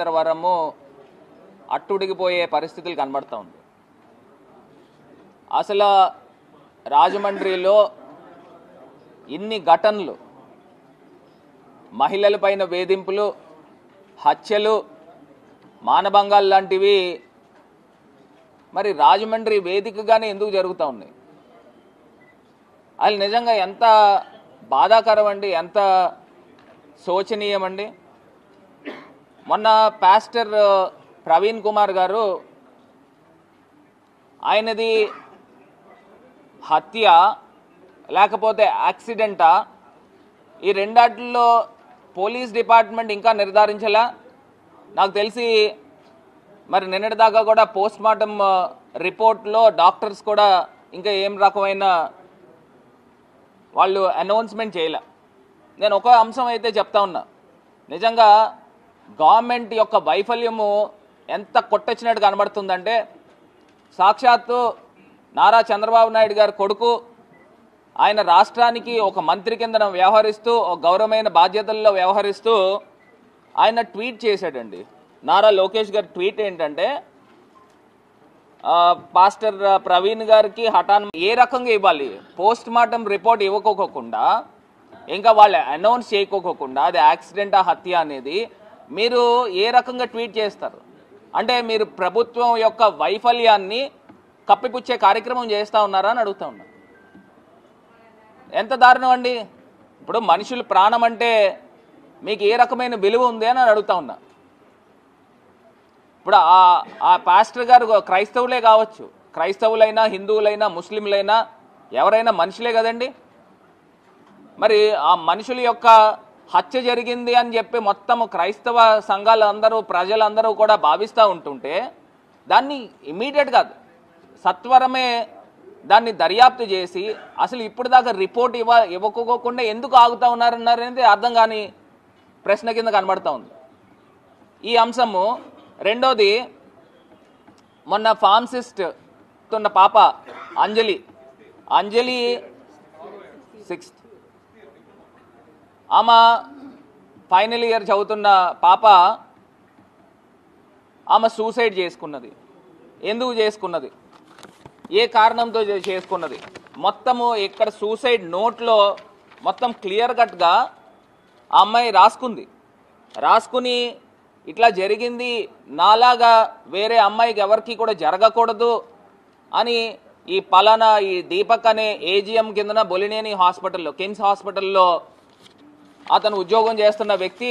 వరము అట్టుడిగిపోయే పరిస్థితులు కనబడతా ఉంది. అసలు రాజమండ్రిలో ఇన్ని ఘటనలు, మహిళలపైన వేధింపులు, హత్యలు, మానభంగాలు లాంటివి మరి రాజమండ్రి వేదికగానే ఎందుకు జరుగుతూ ఉన్నాయి? అది నిజంగా ఎంత బాధాకరం అండి, ఎంత శోచనీయం అండి. మొన్న పాస్టర్ ప్రవీణ్ కుమార్ గారు ఆయనది హత్య లేకపోతే యాక్సిడెంటా, ఈ రెండాటిల్లో పోలీస్ డిపార్ట్మెంట్ ఇంకా నిర్ధారించలా. నాకు తెలిసి మరి నిన్నటిదాకా కూడా పోస్ట్ మార్టం రిపోర్ట్లో డాక్టర్స్ కూడా ఇంకా ఏం రకమైన వాళ్ళు అనౌన్స్మెంట్ చేయలే. నేను ఒక అంశం అయితే చెప్తా ఉన్నా, నిజంగా గవర్నమెంట్ యొక్క వైఫల్యము ఎంత కొట్టొచ్చినట్టు కనబడుతుందంటే, సాక్షాత్తు నారా చంద్రబాబు నాయుడు గారి కొడుకు ఆయన రాష్ట్రానికి ఒక మంత్రి కింద వ్యవహరిస్తూ, ఒక గౌరవమైన బాధ్యతల్లో వ్యవహరిస్తూ ఆయన ట్వీట్ చేశాడండి. నారా లోకేష్ గారి ట్వీట్ ఏంటంటే, పాస్టర్ ప్రవీణ్ గారికి హఠాన్ ఏ రకంగా ఇవ్వాలి, పోస్ట్ మార్టం రిపోర్ట్ ఇవ్వకోకుండా, ఇంకా వాళ్ళు అనౌన్స్ చేయకోకుండా అది యాక్సిడెంటా హత్య అనేది మీరు ఏ రకంగా ట్వీట్ చేస్తారు? అంటే మీరు ప్రభుత్వం యొక్క వైఫల్యాన్ని కప్పిపుచ్చే కార్యక్రమం చేస్తూ ఉన్నారా అని అడుగుతా ఉన్నా. ఎంత దారుణం అండి. ఇప్పుడు మనుషుల ప్రాణం అంటే మీకు ఏ రకమైన విలువ ఉంది అని అడుగుతా ఉన్నా. ఇప్పుడు ఆ పాస్టర్ గారు క్రైస్తవులే కావచ్చు, క్రైస్తవులైనా హిందువులైనా ముస్లింలైనా ఎవరైనా మనుషులే కదండి. మరి ఆ మనుషుల యొక్క హత్య జరిగింది అని చెప్పి మొత్తం క్రైస్తవ సంఘాలు అందరూ ప్రజలందరూ కూడా భావిస్తూ ఉంటుంటే దాన్ని ఇమీడియట్గా సత్వరమే దాన్ని దర్యాప్తు చేసి అసలు ఇప్పుడు దాకా రిపోర్ట్ ఇవ్వకోకుండా ఎందుకు ఆగుతూ ఉన్నారనేది అర్థం కాని ప్రశ్న కింద కనబడుతూ ఉంది ఈ అంశము. రెండోది, మొన్న ఫార్మసిస్ట్ ఉన్న పాప అంజలి 6th ఆమె ఫైనల్ ఇయర్ చదువుతున్న పాప, ఆమె సూసైడ్ చేసుకున్నది. ఎందుకు చేసుకున్నది, ఏ కారణంతో చేసుకున్నది, మొత్తము ఇక్కడ సూసైడ్ నోట్లో మొత్తం క్లియర్ కట్గా ఆ అమ్మాయి రాసుకుని ఇట్లా జరిగింది, నాలాగా వేరే అమ్మాయికి ఎవరికి కూడా జరగకూడదు అని ఈ పలానా ఈ దీపక్ అనే ఏజిఎం కిందన బొలినేని హాస్పిటల్లో, కిమ్స్ హాస్పిటల్లో అతను ఉద్యోగం చేస్తున్న వ్యక్తి,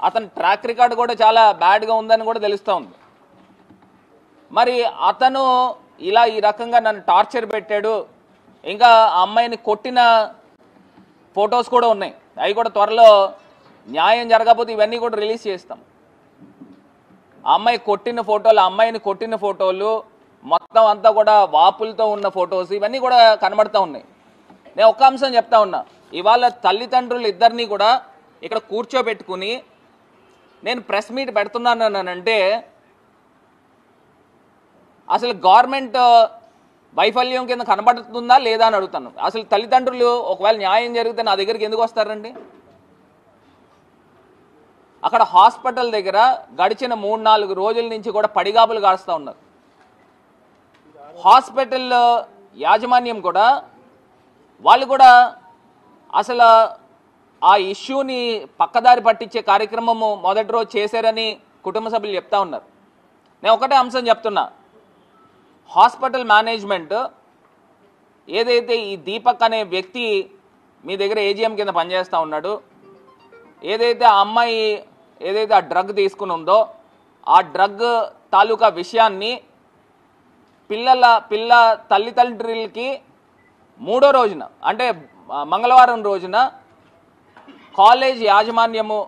అతని ట్రాక్ రికార్డు కూడా చాలా బ్యాడ్గా ఉందని కూడా తెలుస్తూ ఉంది. మరి అతను ఇలా ఈ రకంగా నన్ను టార్చర్ పెట్టాడు, ఇంకా ఆ అమ్మాయిని కొట్టిన ఫొటోస్ కూడా ఉన్నాయి, అవి కూడా త్వరలో న్యాయం జరగకపోతే ఇవన్నీ కూడా రిలీజ్ చేస్తాం. ఆ అమ్మాయి కొట్టిన ఫోటోలు, అమ్మాయిని కొట్టిన ఫోటోలు మొత్తం అంతా కూడా వాపులతో ఉన్న ఫొటోస్ ఇవన్నీ కూడా కనబడుతూ ఉన్నాయి. నేను ఒక్క అంశం చెప్తా ఉన్నా, ఇవాళ తల్లిదండ్రులు ఇద్దరిని కూడా ఇక్కడ కూర్చోబెట్టుకుని నేను ప్రెస్ మీట్ పెడుతున్నానంటే అసలు గవర్నమెంట్ వైఫల్యం కింద కనబడుతుందా లేదా అని అడుగుతాను. అసలు తల్లిదండ్రులు ఒకవేళ న్యాయం జరిగితే నా దగ్గరికి ఎందుకు వస్తారండి? అక్కడ హాస్పిటల్ దగ్గర గడిచిన 3-4 రోజుల నుంచి కూడా పడిగాపులు కాస్తూ ఉన్నారు. హాస్పిటల్ యాజమాన్యం కూడా వాళ్ళు కూడా అసలు ఆ ఇష్యూని పక్కదారి పట్టించే కార్యక్రమము మొదటి రోజు చేశారని కుటుంబ సభ్యులు చెప్తా ఉన్నారు. నేను ఒకటే అంశం చెప్తున్నా, హాస్పిటల్ మేనేజ్మెంట్ ఏదైతే ఈ దీపక్ అనే వ్యక్తి మీ దగ్గర ఏజిఎం కింద పనిచేస్తూ ఉన్నాడు, ఏదైతే ఆ అమ్మాయి ఏదైతే ఆ డ్రగ్ తీసుకుని ఉందో ఆ డ్రగ్ తాలూకా విషయాన్ని పిల్ల తల్లిదండ్రులకి 3వ రోజున అంటే మంగళవారం రోజున కాలేజ్ యాజమాన్యము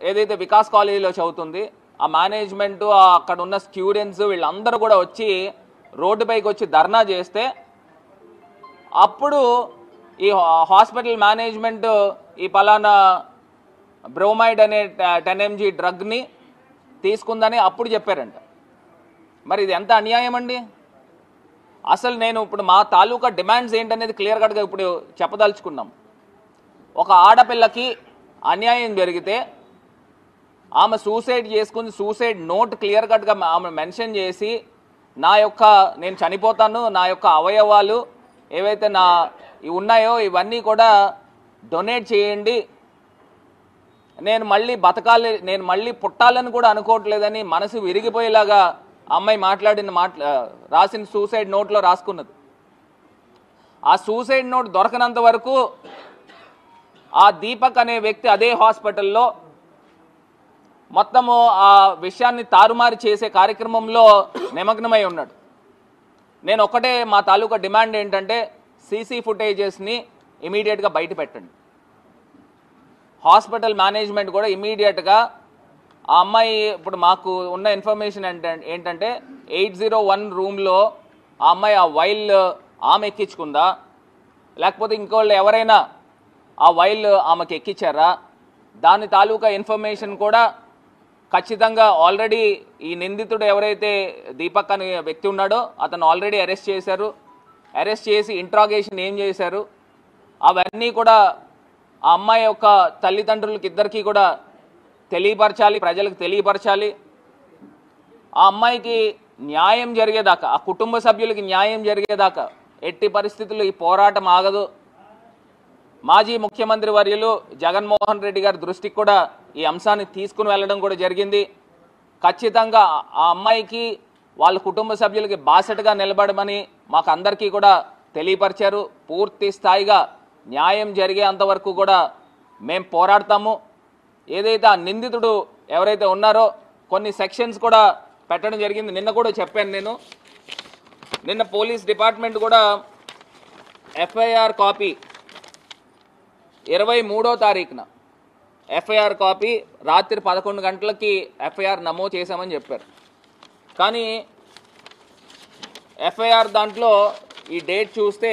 ఏదైతే వికాస్ కాలేజీలో చదువుతుంది ఆ మేనేజ్మెంటు, అక్కడ ఉన్న స్టూడెంట్స్ వీళ్ళందరూ కూడా వచ్చి రోడ్డుపైకి వచ్చి ధర్నా చేస్తే అప్పుడు ఈ హాస్పిటల్ మేనేజ్మెంట్ ఈ పలానా బ్రోమైడ్ అనే 10 mg డ్రగ్ని తీసుకుందని అప్పుడు చెప్పారంట. మరి ఇది ఎంత అన్యాయం అండి. అసలు నేను ఇప్పుడు మా తాలూకా డిమాండ్స్ ఏంటనేది క్లియర్ కట్గా ఇప్పుడు చెప్పదలుచుకున్నాం. ఒక ఆడపిల్లకి అన్యాయం జరిగితే ఆమె సూసైడ్ చేసుకుని సూసైడ్ నోట్ క్లియర్ కట్గా ఆమె మెన్షన్ చేసి నేను చనిపోతాను, నా యొక్క అవయవాలు ఏవైతే ఉన్నాయో ఇవన్నీ కూడా డొనేట్ చేయండి, నేను మళ్ళీ బతకాలి, నేను మళ్ళీ పుట్టాలని కూడా అనుకోవట్లేదని మనసు విరిగిపోయేలాగా అమ్మాయి రాసిన సూసైడ్ నోట్లో రాసుకున్నది. ఆ సూసైడ్ నోట్ దొరకనంత వరకు ఆ దీపక్ అనే వ్యక్తి అదే హాస్పిటల్లో మొత్తము ఆ విషయాన్ని తారుమారు చేసే కార్యక్రమంలో నిమగ్నమై ఉన్నాడు. నేను ఒకటే మా తాలూకా డిమాండ్ ఏంటంటే సీసీ ఫుటేజెస్ని ఇమీడియట్గా బయట పెట్టండి. హాస్పిటల్ మేనేజ్మెంట్ కూడా ఇమీడియట్గా ఆ అమ్మాయి, ఇప్పుడు మాకు ఉన్న ఇన్ఫర్మేషన్ ఏంటంటే 801 రూమ్లో ఆ అమ్మాయి ఆ వైల్ ఆమె ఎక్కించుకుందా, లేకపోతే ఇంకోళ్ళు ఎవరైనా ఆ వైల్ ఆమెకి ఎక్కించారా, దాని తాలూకా ఇన్ఫర్మేషన్ కూడా ఖచ్చితంగా ఆల్రెడీ ఈ నిందితుడు ఎవరైతే దీపక్ అనే వ్యక్తి ఉన్నాడో అతను ఆల్రెడీ అరెస్ట్ చేశారు. అరెస్ట్ చేసి ఇంట్రాగేషన్ ఏం చేశారు అవన్నీ కూడా ఆ అమ్మాయి యొక్క తల్లిదండ్రులకి ఇద్దరికీ కూడా తెలియపరచాలి, ప్రజలకు తెలియపరచాలి. ఆ అమ్మాయికి న్యాయం జరిగేదాకా, ఆ కుటుంబ సభ్యులకి న్యాయం జరిగేదాకా ఎట్టి పరిస్థితుల్లో ఈ పోరాటం ఆగదు. మాజీ ముఖ్యమంత్రి వర్యులు జగన్మోహన్ రెడ్డి గారి దృష్టికి కూడా ఈ అంశాన్ని తీసుకుని వెళ్ళడం కూడా జరిగింది. ఖచ్చితంగా ఆ అమ్మాయికి వాళ్ళ కుటుంబ సభ్యులకి బాసటగా నిలబడమని మాకు అందరికీ కూడా తెలియపరిచారు. పూర్తి స్థాయిగా న్యాయం జరిగేంతవరకు కూడా మేము పోరాడతాము. ఏదైతే ఆ నిందితుడు ఎవరైతే ఉన్నారో కొన్ని సెక్షన్స్ కూడా పెట్టడం జరిగింది. నిన్న కూడా చెప్పాను నేను, నిన్న పోలీస్ డిపార్ట్మెంట్ కూడా ఎఫ్ఐఆర్ కాపీ 23వ తారీఖున ఎఫ్ఐఆర్ కాపీ రాత్రి 11 గంటలకి ఎఫ్ఐఆర్ నమోదు చేశామని చెప్పారు. కానీ ఎఫ్ఐఆర్ దాంట్లో ఈ డేట్ చూస్తే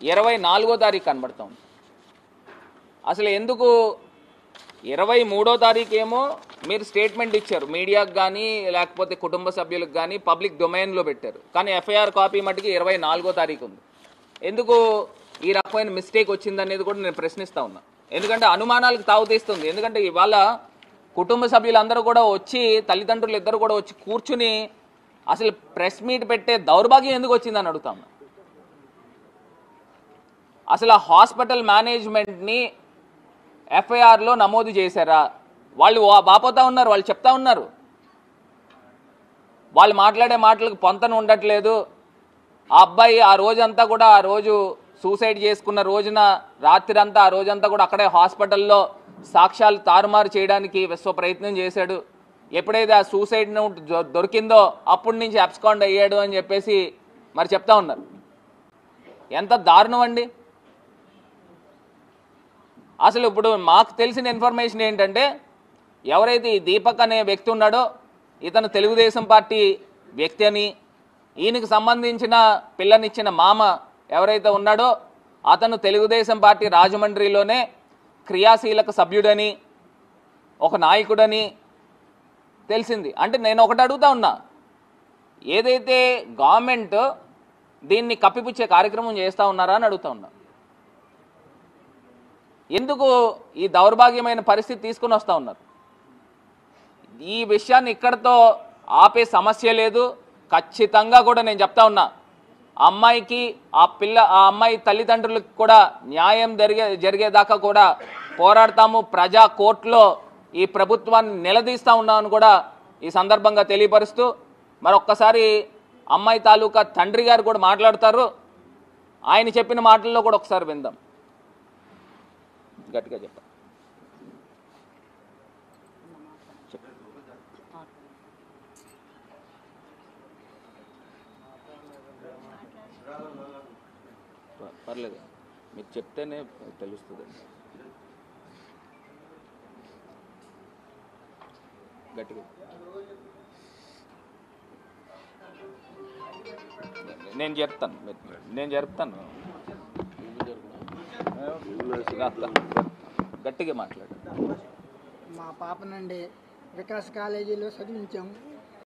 24వ తారీఖు కనబడుతుంది. అసలు ఎందుకు 23వ తారీఖు ఏమో మీరు స్టేట్మెంట్ ఇచ్చారు, మీడియాకు కానీ లేకపోతే కుటుంబ సభ్యులకు కానీ పబ్లిక్ డొమైన్లో పెట్టారు. కానీ ఎఫ్ఐఆర్ కాపీ మటుకి 24వ తారీఖు ఉంది. ఎందుకు ఈ రకమైన మిస్టేక్ వచ్చిందనేది కూడా నేను ప్రశ్నిస్తూ ఉన్నా. ఎందుకంటే అనుమానాలకు తావుతీస్తుంది. ఎందుకంటే ఇవాళ కుటుంబ సభ్యులందరూ కూడా వచ్చి, తల్లిదండ్రులు ఇద్దరు కూడా వచ్చి కూర్చుని అసలు ప్రెస్ మీట్ పెట్టే దౌర్భాగ్యం ఎందుకు వచ్చిందని అడుగుతా ఉన్నా. అసలు ఆ హాస్పిటల్ మేనేజ్మెంట్ని ఎఫ్ఐఆర్లో నమోదు చేశారా? వాళ్ళు బాపోతా ఉన్నారు, వాళ్ళు చెప్తా ఉన్నారు, వాళ్ళు మాట్లాడే మాటలకు పొంతన ఉండట్లేదు. ఆ అబ్బాయి ఆ రోజంతా కూడా, ఆ రోజు సూసైడ్ చేసుకున్న రోజున రాత్రి అంతా, ఆ రోజంతా కూడా అక్కడే హాస్పిటల్లో సాక్ష్యాలు తారుమారు చేయడానికి విశ్వ ప్రయత్నం చేశాడు. ఎప్పుడైతే ఆ సూసైడ్ నోట్ దొరికిందో అప్పటి నుంచి అబ్స్కాండ్ అయ్యాడు అని చెప్పేసి మరి చెప్తా ఉన్నారు. ఎంత దారుణం అండి. అసలు ఇప్పుడు మాకు తెలిసిన ఇన్ఫర్మేషన్ ఏంటంటే ఎవరైతే ఈ దీపక్ అనే వ్యక్తి ఉన్నాడో ఇతను తెలుగుదేశం పార్టీ వ్యక్తి అని, ఈయనకు సంబంధించిన పిల్లనిచ్చిన మామ ఎవరైతే ఉన్నాడో అతను తెలుగుదేశం పార్టీ రాజమండ్రిలోనే క్రియాశీలక సభ్యుడని, ఒక నాయకుడని తెలిసింది. అంటే నేను ఒకటి అడుగుతా ఉన్నా, ఏదైతే గవర్నమెంట్ దీన్ని కప్పిపుచ్చే కార్యక్రమం చేస్తూ ఉన్నారా అని అడుగుతా ఉన్నా. ఎందుకు ఈ దౌర్భాగ్యమైన పరిస్థితి తీసుకుని వస్తూ ఉన్నారు? ఈ విషయాన్ని ఇక్కడతో ఆపే సమస్య లేదు. ఖచ్చితంగా కూడా నేను చెప్తా ఉన్నా, అమ్మాయికి ఆ అమ్మాయి తల్లిదండ్రులకు కూడా న్యాయం జరిగేదాకా కూడా పోరాడతాము. ప్రజా కోర్టులో ఈ ప్రభుత్వాన్ని నిలదీస్తూ ఉన్నామని కూడా ఈ సందర్భంగా తెలియపరుస్తూ, మరొక్కసారి అమ్మాయి తాలూకా తండ్రి గారు కూడా మాట్లాడతారు. ఆయన చెప్పిన మాటల్లో కూడా ఒకసారి విందాం. గట్టిగా చెప్ప పర్లేదు, మీరు చెప్తేనే తెలుస్తుంది. గట్టిగా నేను జరుపుతాను. గట్టిగా మాట్లాడు. మా పాప నుండి వికాస్ కాలేజీలో చదివించాము.